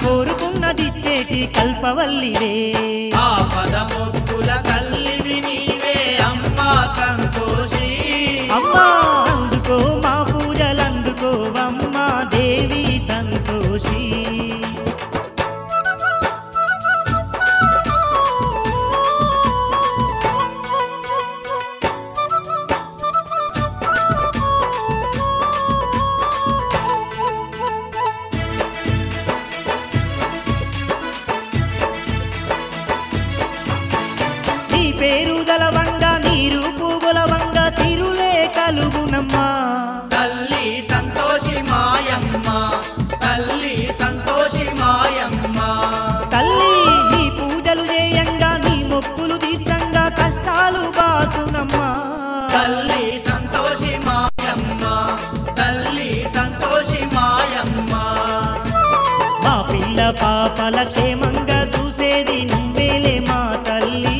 కోరుకున్నదిచ్చేటి కల్పవల్లివే ఆపద మొక్కుల తల్లివి నీవే అమ్మా సంతోషి అమ్మా అందుకో మా పూజలందుకోవమ్మా దేవి సంతోషి పేరు గలవంగ నీరు పూగులవంగ సిరులే కలుగునమ్మా తల్లి సంతోషి మాయమ్మ తల్లి సంతోషి మాయమ్మ తల్లి నీ పూజలు చేయంగా నీ మొక్కులు తీర్చంగా కష్టాలు బాసునమ్మా తల్లి సంతోషి మాయమ్మ తల్లి సంతోషి మాయమ్మ మా పిల్ల పాపల క్షేమంగా చూసేది నువ్వేలే మా తల్లి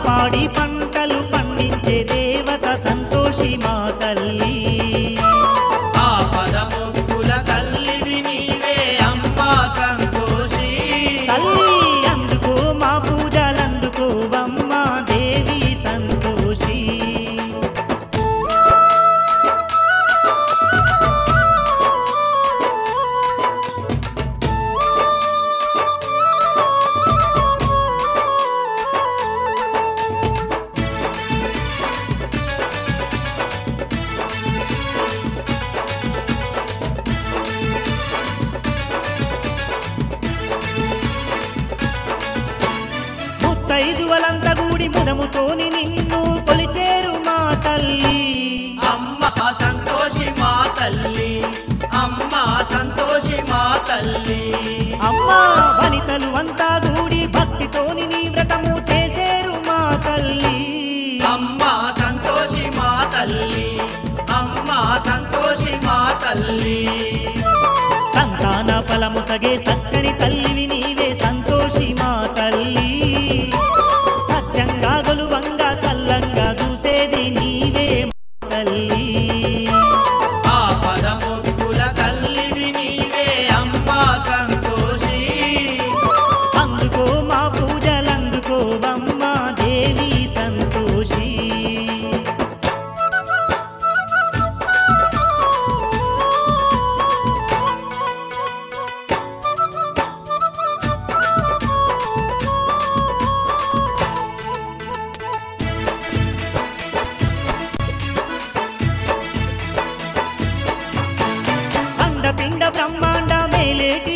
పాడి పంటలు పండించే దేవత సంతోషి మా తల్లి ఆపద మొక్కుల తల్లివి నీవే అమ్మా సంతోషి తల్లి అందుకో మా పూజలందుకోవమ్మా దేవి సంతోషి ముత్తైదువలంత గూడి ముదముతోని నిన్ను కొలిచేరు మా తల్లి అమ్మ సంతోషి మా తల్లి అమ్మ సంతోషి మా తల్లి అమ్మా వనితలు అంతా గూడి భక్తితోని నీ వ్రతము చేసేరు మా తల్లి అమ్మ సంతోషి మా తల్లి అమ్మ సంతోషి మా తల్లి సంతాన ఫలము సగే చక్కని తల్లివి నీవే సంతోషి మా తల్లి సత్యంగా గొలువంగా చల్లంగా చూసేది నీవే మా తల్లి ఆపద మొక్కుల తల్లివి నీవే అమ్మా సంతోషి అందుకో మా పూజలందుకోవమ్మా దేవి సంతోషి పిండ బ్రహ్మాండ మేలేటి